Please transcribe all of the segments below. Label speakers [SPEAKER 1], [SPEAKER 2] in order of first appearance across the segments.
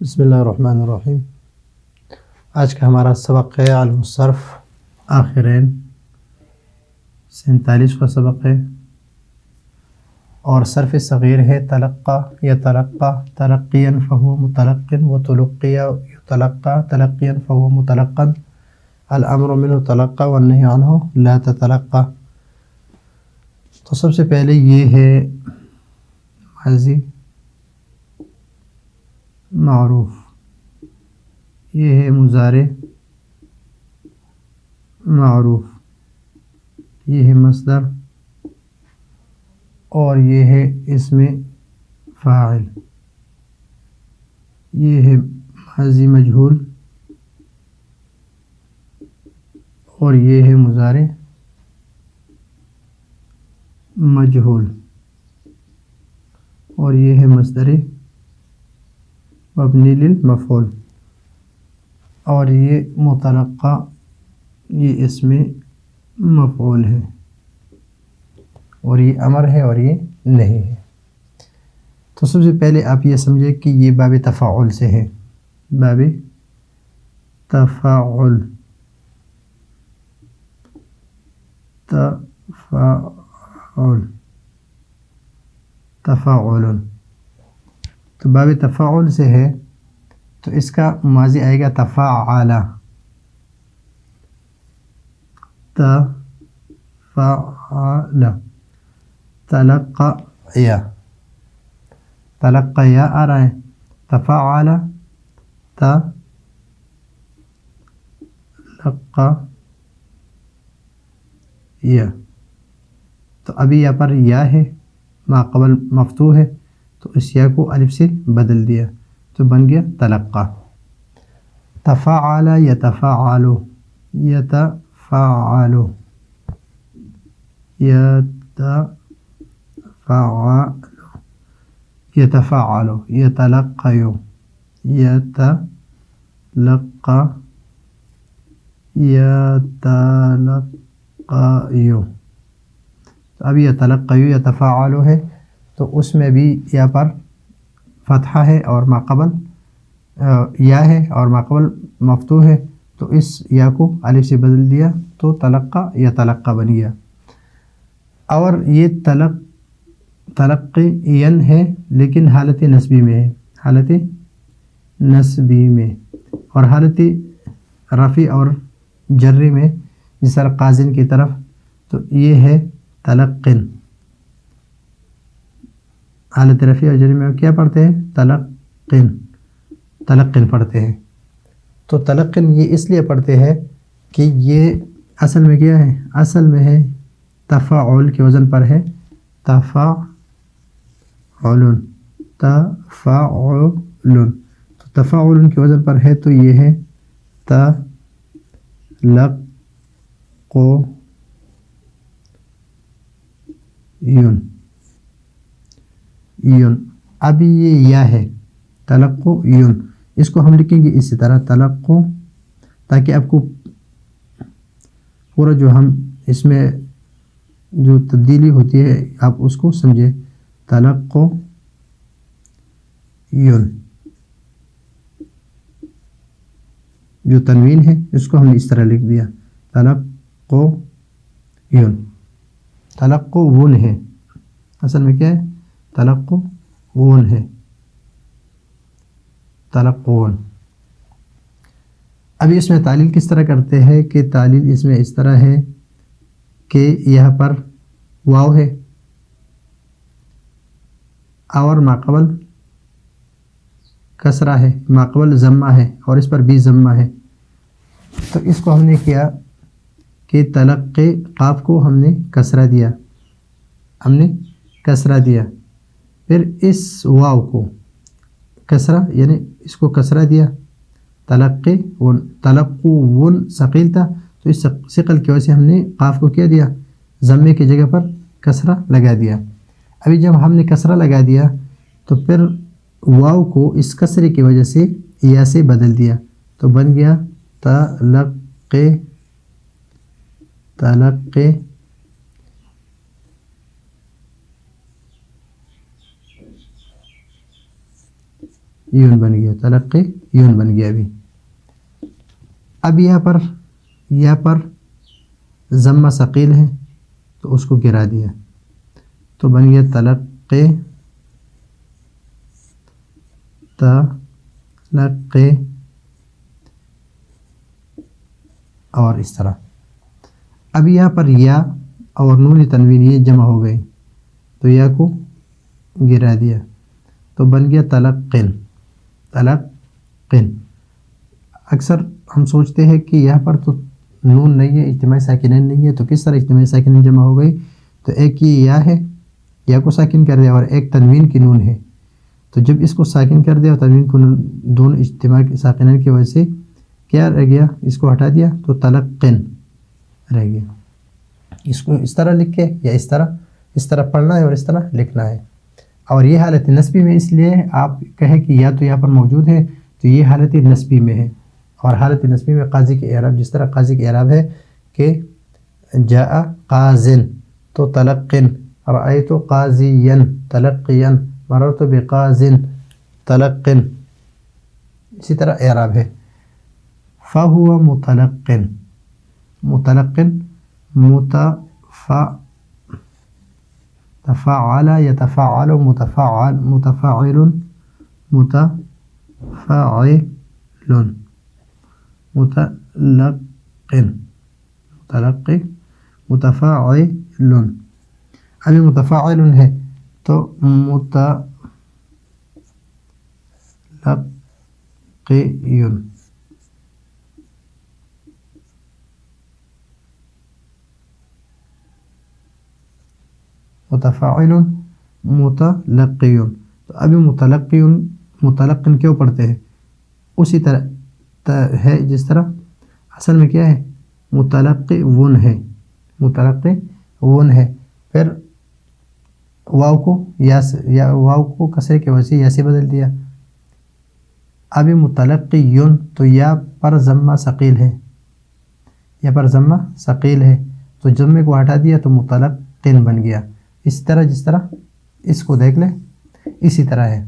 [SPEAKER 1] بسم اللہ الرحمن الرحیم۔ آج کا ہمارا سبق ہے علم الصرف آخرین 47واں سبق ہے، اور صرف صغیر ہے تلقى یتلقى تلقیا فهو متلق وتلقي یتلقى تلقیا فهو متلقا الامر منه تلقى والنهی عنه لا تتلقى۔ تو سب سے پہلے یہ ہے ماضی معروف، یہ ہے مضارع معروف، یہ ہے مصدر، اور یہ ہے اسم فاعل، یہ ہے ماضی مجہول، اور یہ ہے مضارع مجہول، اور یہ ہے مصدر مبنی للمفعول، اور یہ متلقى یہ اسم مفعول ہے، اور یہ امر ہے اور یہ نہیں ہے۔ تو سب سے پہلے آپ یہ سمجھے کہ یہ باب تفاعل سے ہے، باب تفاعل تفاعل تفاعل تو باب تفاعل سے ہے، تو اس کا ماضی آئے گا تفاعل، تفاعل، تلقى تلقى آ رہا ہے، تفاعل تلقى، تو ابھی یہاں پر یا ہے، ما قبل مفتوح ہے، تو اس یا کو الف سے بدل دیا تو بن گیا تلقى۔ تفاعل یتفاعل یتفاعل یتفاعل يتفاعل يتلقى يتلقى يتلقى، اب يتلقى يتفاعل ہے، تو اس میں بھی یہاں پر فتحہ ہے اور ما قبل یا ہے اور ما قبل مفتوح ہے، تو اس یا کو الف سے بدل دیا تو تلقى یتلقى بن گیا۔ اور یہ تلقین ہے لیکن حالت نسبی میں ہے، حالت نسبی میں، اور حالت رفع اور جری میں جس طرح قازن کی طرف، تو یہ ہے تلقن۔ حالت رفع اور جری میں کیا پڑھتے ہیں؟ تلقن، تلقن پڑھتے ہیں۔ تو تلقن یہ اس لیے پڑھتے ہیں کہ یہ اصل میں کیا ہے؟ اصل میں ہے تفاعل کے وزن پر ہے، تفاعل تفاعل، تو تفاعل کے وزن پر ہے، تو یہ ہے تلقون یون۔ اب یہ یا ہے تلقون، اس کو ہم لکھیں گے اسی طرح تلقو، تاکہ آپ کو پورا جو ہم اس میں جو تبدیلی ہوتی ہے آپ اس کو سمجھے۔ تلقو یون، جو تنوین ہے اس کو ہم نے اس طرح لکھ دیا تلقو یون۔ تلقو ون ہے، اصل میں کیا ہے؟ تلقو ون ہے، تلقون۔ ابھی اس میں تعلیل کس طرح کرتے ہیں کہ تعلیل اس میں اس طرح ہے کہ یہاں پر واو ہے اور ماقبل کسرہ ہے، ماقبل ضمہ ہے، اور اس پر بھی ضمہ ہے، تو اس کو ہم نے کیا کہ تلقی قاف کو ہم نے کسرہ دیا، ہم نے کسرہ دیا، پھر اس واو کو کسرہ، یعنی اس کو کسرہ دیا، تلقی ون، تلقو ون ثقیل تھا، تو اس ثقل کی وجہ سے ہم نے قاف کو کیا دیا؟ ضمے کی جگہ پر کسرہ لگا دیا۔ ابھی جب ہم نے کسرہ لگا دیا تو پھر واو کو اس کسرے کی وجہ سے یا سے بدل دیا، تو بن گیا تلقی تلقی یون بن گیا، تلقی یون بن گیا ابھی. اب یہاں پر ضمہ ثقیل ہے تو اس کو گرا دیا تو بن گیا تلقی اور اس طرح. اب یہاں پر یا اور نون تنوین یہ جمع ہو گئی تو یا کو گرا دیا تو بن گیا تلقن. اکثر ہم سوچتے ہیں کہ یہاں پر تو نون نہیں ہے، اجتماعی ساکنین نہیں ہے، تو کس طرح اجتماعی ساکنین جمع ہو گئی؟ تو ایک یہ یا ہے، یا کو ساکن کر دیا، اور ایک تنوین کی نون ہے. تو جب اس کو ساکن کر دیا اور تنوین کو دونوں اجتماعی ساکنین کی وجہ سے کیا رہ گیا، اس کو ہٹا دیا تو تلقن رہ گیا. اس کو اس طرح لکھ کے یا اس طرح پڑھنا ہے اور اس طرح لکھنا ہے. اور یہ حالت نسبی میں اس لیے آپ کہیں کہ یا تو یہاں پر موجود ہے تو یہ حالت نسبی میں ہے. اور حالت نسبی میں قاضی کے اعراب جس طرح قاضی کے اعراب ہے کہ جاء قاضن تو تلقن، رأیت قاضیا تلقیا، مررت بقاضن تلقن، اسی طرح اعراب ہے. فهو متلقن تفاعل يتفاعل متفاعل متلقي متفاعل. ابھی متفاعل ہے تو متلقي. متفاعل متلقی. تو ابھی متلقن کیوں پڑھتے ہیں؟ اسی طرح ہے جس طرح اصل میں کیا ہے، متلقی ون ہے. پھر واو کو کسرے کی وجہ سے یا سے بدل دیا. ابھی متلقی یون تو یا پر ضمہ ثقیل ہے تو ضمے کو ہٹا دیا تو متلقن بن گیا. اس طرح جس طرح اس کو دیکھ لیں اسی طرح ہے.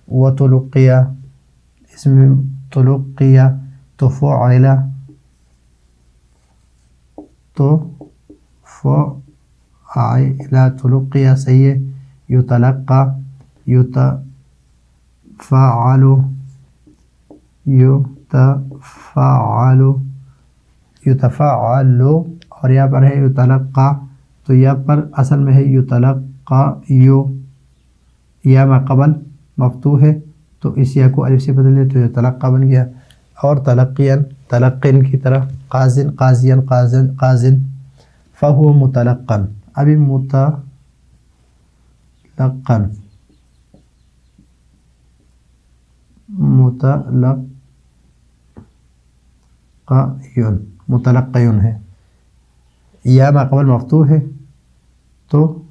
[SPEAKER 1] وَتُلُقِّيَ اس میں تلقیہ تو فعل تلقیہ صحیح ہے. یتلقى یتفاعل اور یہاں پر ہے یتلقى تو یہاں پر اصل میں ہے یتلقى یا ما قبل مفتوح ہے تو اس یا کو الف سے بدل دیا تو یتلقى بن گیا. اور تلقن کی طرح قاضن فهو متلقن. ابھی متلقیون ہے، یا ما قبل مفتوح ہے تو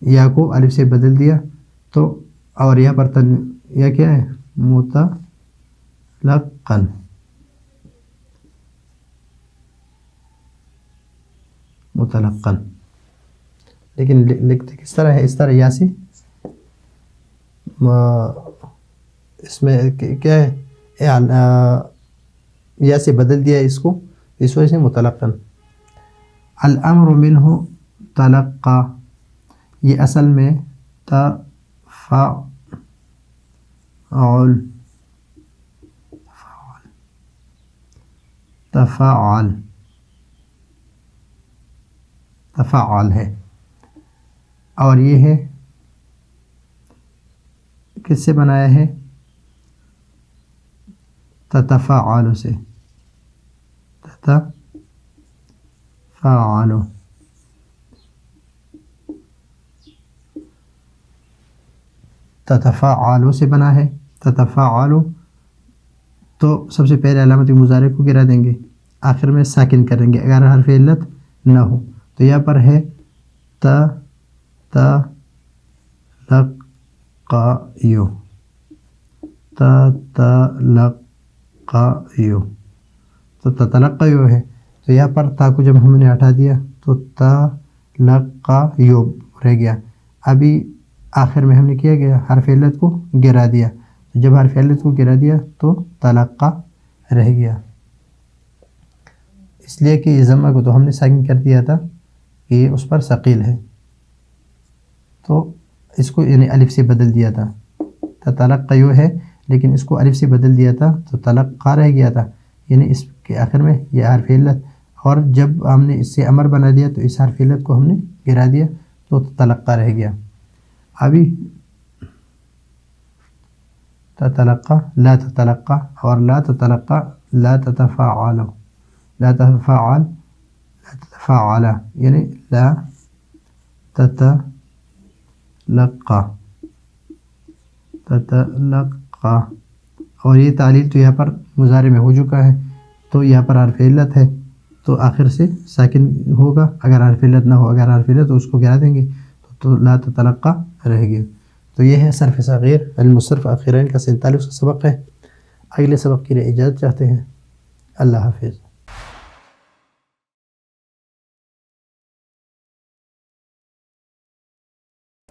[SPEAKER 1] یا کو الف سے بدل دیا تو اور یہاں پر یا کیا ہے متلقن. لیکن لکھتے کس طرح ہے؟ اس طرح یا سے اس میں کیا ہے یا سے بدل دیا اس کو، اس وجہ سے متلقن. الامر منہ تلقى یہ اصل میں تفاعل ہے اور یہ ہے کس سے بنایا ہے؟ تتفاعل سے. تتفاعل سے بنا ہے. تتفاعل تو سب سے پہلے علامت مضارع کو گرا دیں گے، آخر میں ساکن کریں گے اگر حرف علت نہ ہو. تو یہاں پر ہے تلقیو تو تتلقیو ہے. تو یہاں پر تا کو جب ہم نے ہٹا دیا تو تلقیو رہ گیا. ابھی آخر میں ہم نے کیا گیا حرف علت کو گرا دیا، تو جب حرف علت کو گرا دیا تو تلقى رہ گیا، اس لیے کہ ضمہ کو تو ہم نے ساکن کر دیا تھا کہ یہ اس پر ثقیل ہے، تو اس کو یعنی الف سے بدل دیا تھا، تلقى یوں ہے لیکن اس کو الف سے بدل دیا تھا تو تلقى رہ گیا تھا، یعنی اس کے آخر میں یہ حرف علت، اور جب ہم نے اس سے امر بنا دیا تو اس حرف علت کو ہم نے گرا دیا تو تلقى رہ گیا۔ ابھی تتلقى، لا تتلقى اور لا تتلقى، لا تتفاعل، لا تتفاعل، لا تتفاعل یعنی لا تتلقى، تتلقى، اور یہ تعلیل تو یہاں پر مضارع میں ہو چکا ہے تو یہاں پر حرف علت ہے تو آخر سے ساکن ہوگا، اگر حرف علت نہ ہو، اگر حرف علت تو اس کو گرا دیں گے تو لا تتلقى رہ گیا۔ تو یہ ہے صرف صغیر علم الصرف آخرین کا 47 سبق ہے۔ اگلے سبق کے لیے اجازت چاہتے ہیں، اللہ حافظ۔